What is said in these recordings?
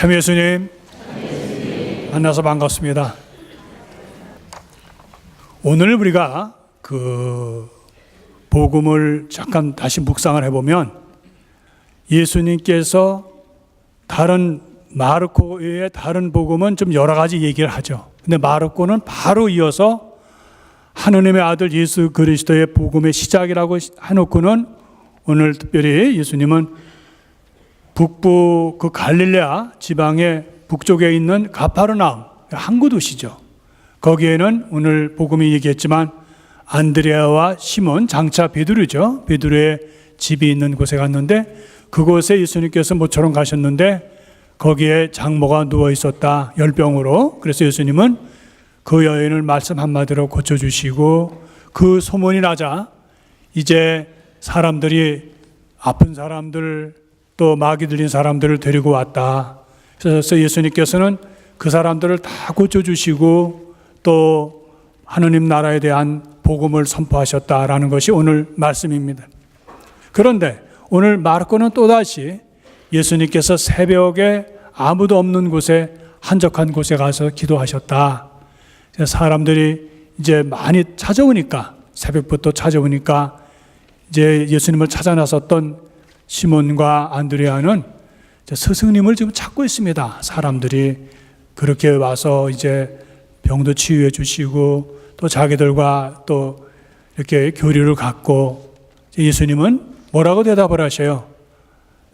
참 예수님, 만나서 반갑습니다. 오늘 우리가 그 복음을 잠깐 다시 묵상을 해보면 예수님께서 다른 마르코 외에 다른 복음은 좀 여러 가지 얘기를 하죠. 근데 마르코는 바로 이어서 하느님의 아들 예수 그리스도의 복음의 시작이라고 해놓고는 오늘 특별히 예수님은 북부 그 갈릴레아 지방의 북쪽에 있는 가파르나움 항구 도시죠. 거기에는 오늘 복음이 얘기했지만 안드레아와 시몬 장차 베드로죠. 베드로의 집이 있는 곳에 갔는데 그곳에 예수님께서 모처럼 가셨는데 거기에 장모가 누워 있었다, 열병으로. 그래서 예수님은 그 여인을 말씀 한마디로 고쳐주시고 그 소문이 나자 이제 사람들이 아픈 사람들 또 마귀 들린 사람들을 데리고 왔다. 그래서 예수님께서는 그 사람들을 다 고쳐주시고 또 하느님 나라에 대한 복음을 선포하셨다라는 것이 오늘 말씀입니다. 그런데 오늘 마르코는 또다시 예수님께서 새벽에 아무도 없는 곳에 한적한 곳에 가서 기도하셨다. 사람들이 이제 많이 찾아오니까 새벽부터 찾아오니까 이제 예수님을 찾아 나섰던 시몬과 안드레아는 스승님을 지금 찾고 있습니다. 사람들이 그렇게 와서 이제 병도 치유해 주시고 또 자기들과 또 이렇게 교류를 갖고 예수님은 뭐라고 대답을 하셔요?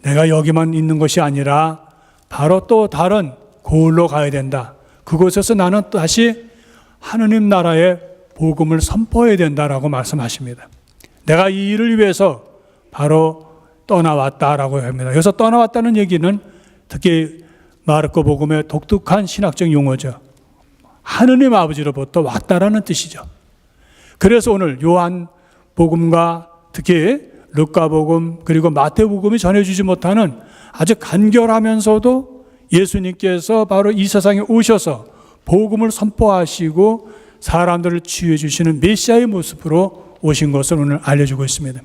내가 여기만 있는 것이 아니라 바로 또 다른 고을로 가야 된다. 그곳에서 나는 다시 하느님 나라의 복음을 선포해야 된다라고 말씀하십니다. 내가 이 일을 위해서 바로 떠나왔다라고 합니다. 여기서 떠나왔다는 얘기는 특히 마르코 복음의 독특한 신학적 용어죠. 하느님 아버지로부터 왔다라는 뜻이죠. 그래서 오늘 요한 복음과 특히 루카 복음 그리고 마태 복음이 전해주지 못하는 아주 간결하면서도 예수님께서 바로 이 세상에 오셔서 복음을 선포하시고 사람들을 치유해 주시는 메시아의 모습으로 오신 것을 오늘 알려주고 있습니다.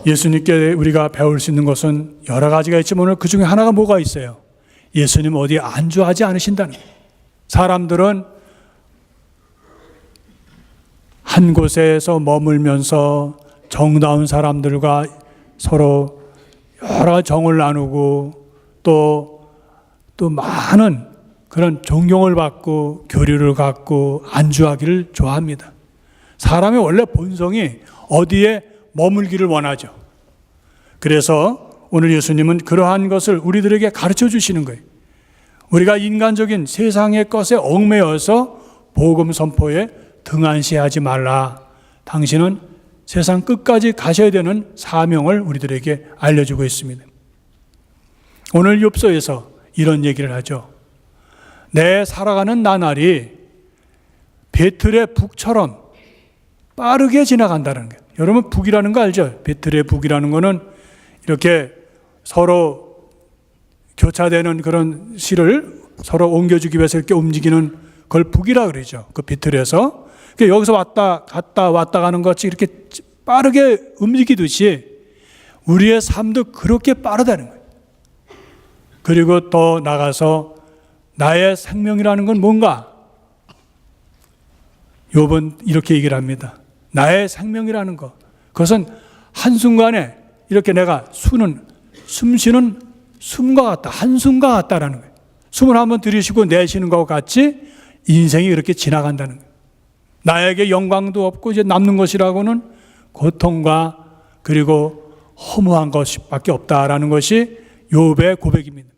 예수님께 우리가 배울 수 있는 것은 여러 가지가 있지만 오늘 그 중에 하나가 뭐가 있어요? 예수님 어디에 안주하지 않으신다는 거예요. 사람들은 한 곳에서 머물면서 정다운 사람들과 서로 여러 정을 나누고 또 많은 그런 존경을 받고 교류를 갖고 안주하기를 좋아합니다. 사람의 원래 본성이 어디에 머물기를 원하죠. 그래서 오늘 예수님은 그러한 것을 우리들에게 가르쳐 주시는 거예요. 우리가 인간적인 세상의 것에 얽매여서 복음 선포에 등한시하지 말라. 당신은 세상 끝까지 가셔야 되는 사명을 우리들에게 알려주고 있습니다. 오늘 욥서에서 이런 얘기를 하죠. 내 살아가는 나날이 배틀의 북처럼 빠르게 지나간다는 거예요. 여러분 북이라는 거 알죠? 배틀의 북이라는 거는 이렇게 서로 교차되는 그런 실을 서로 옮겨주기 위해서 이렇게 움직이는 걸 북이라 그러죠. 그 배틀에서. 여기서 왔다 갔다 왔다 가는 것이 이렇게 빠르게 움직이듯이 우리의 삶도 그렇게 빠르다는 거예요. 그리고 더 나가서 나의 생명이라는 건 뭔가? 욥은 이렇게 얘기를 합니다. 나의 생명이라는 것. 그것은 한순간에 이렇게 내가 숨쉬는 숨과 같다. 한숨과 같다라는 거예요. 숨을 한번 들이쉬고 내쉬는 것과 같이 인생이 이렇게 지나간다는 거예요. 나에게 영광도 없고 이제 남는 것이라고는 고통과 그리고 허무한 것밖에 없다라는 것이 욥의 고백입니다.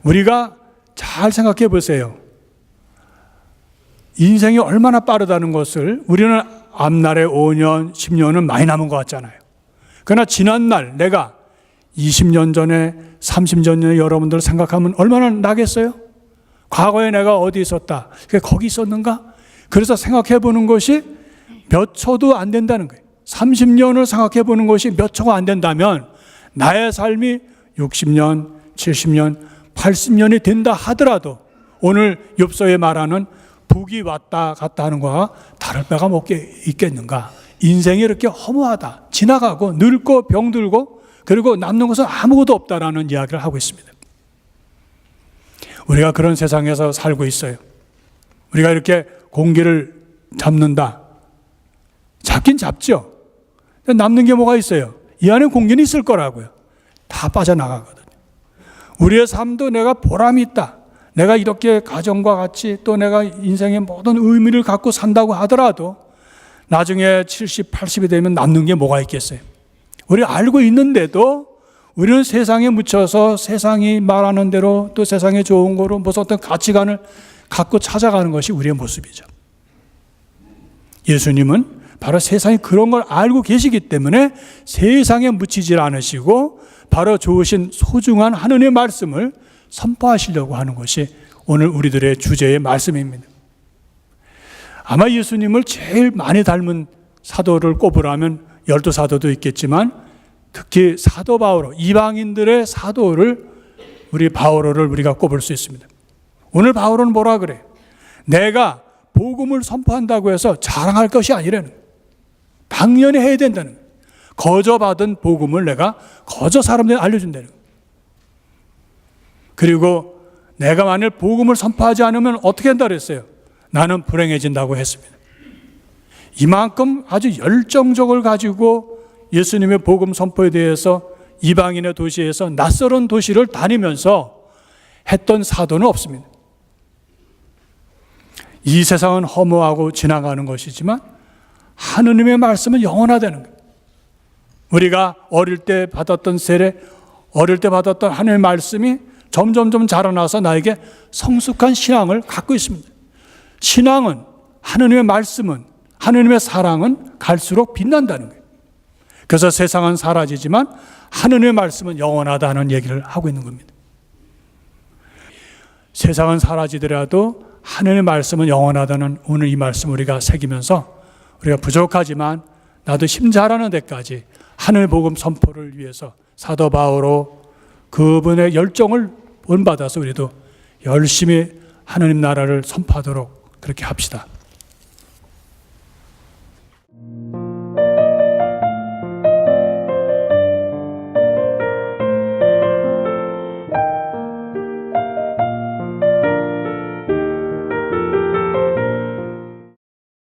우리가 잘 생각해 보세요. 인생이 얼마나 빠르다는 것을 우리는 앞날에 5년, 10년은 많이 남은 것 같잖아요. 그러나 지난날 내가 20년 전에 30년 전에 여러분들 생각하면 얼마나 나겠어요? 과거에 내가 어디 있었다. 거기 있었는가? 그래서 생각해 보는 것이 몇 초도 안 된다는 거예요. 30년을 생각해 보는 것이 몇 초가 안 된다면 나의 삶이 60년, 70년, 80년이 된다 하더라도 오늘 욥서에 말하는 복이 왔다 갔다 하는 거와 다를 바가 뭐 있겠는가? 인생이 이렇게 허무하다. 지나가고 늙고 병들고 그리고 남는 것은 아무것도 없다라는 이야기를 하고 있습니다. 우리가 그런 세상에서 살고 있어요. 우리가 이렇게 공기를 잡는다. 잡긴 잡죠. 남는 게 뭐가 있어요? 이 안에 공기는 있을 거라고요. 다 빠져나가거든요. 우리의 삶도 내가 보람이 있다. 내가 이렇게 가정과 같이 또 내가 인생의 모든 의미를 갖고 산다고 하더라도 나중에 70, 80이 되면 남는 게 뭐가 있겠어요? 우리 알고 있는데도 우리는 세상에 묻혀서 세상이 말하는 대로 또 세상에 좋은 거로 무슨 어떤 가치관을 갖고 찾아가는 것이 우리의 모습이죠. 예수님은 바로 세상이 그런 걸 알고 계시기 때문에 세상에 묻히질 않으시고 바로 좋으신 소중한 하느님의 말씀을 선포하시려고 하는 것이 오늘 우리들의 주제의 말씀입니다. 아마 예수님을 제일 많이 닮은 사도를 꼽으라면 12사도도 있겠지만 특히 사도 바오로, 이방인들의 사도를 우리 바오로를 우리가 꼽을 수 있습니다. 오늘 바오로는 뭐라 그래? 내가 복음을 선포한다고 해서 자랑할 것이 아니라는 거예요. 당연히 해야 된다는 거예요. 거저 받은 복음을 내가 거저 사람들이 알려준다는 거예요. 그리고 내가 만일 복음을 선포하지 않으면 어떻게 한다고 그랬어요? 나는 불행해진다고 했습니다. 이만큼 아주 열정적을 가지고 예수님의 복음 선포에 대해서 이방인의 도시에서 낯설은 도시를 다니면서 했던 사도는 없습니다. 이 세상은 허무하고 지나가는 것이지만 하느님의 말씀은 영원하다는 거예요. 우리가 어릴 때 받았던 세례, 어릴 때 받았던 하느님의 말씀이 점점점 자라나서 나에게 성숙한 신앙을 갖고 있습니다. 신앙은, 하느님의 말씀은, 하느님의 사랑은 갈수록 빛난다는 거예요. 그래서 세상은 사라지지만 하느님의 말씀은 영원하다는 얘기를 하고 있는 겁니다. 세상은 사라지더라도 하느님의 말씀은 영원하다는 오늘 이 말씀 우리가 새기면서 우리가 부족하지만 나도 힘 자라는 데까지 하늘 복음 선포를 위해서 사도 바오로 그분의 열정을 본받아서 우리도 열심히 하느님 나라를 선포하도록 그렇게 합시다.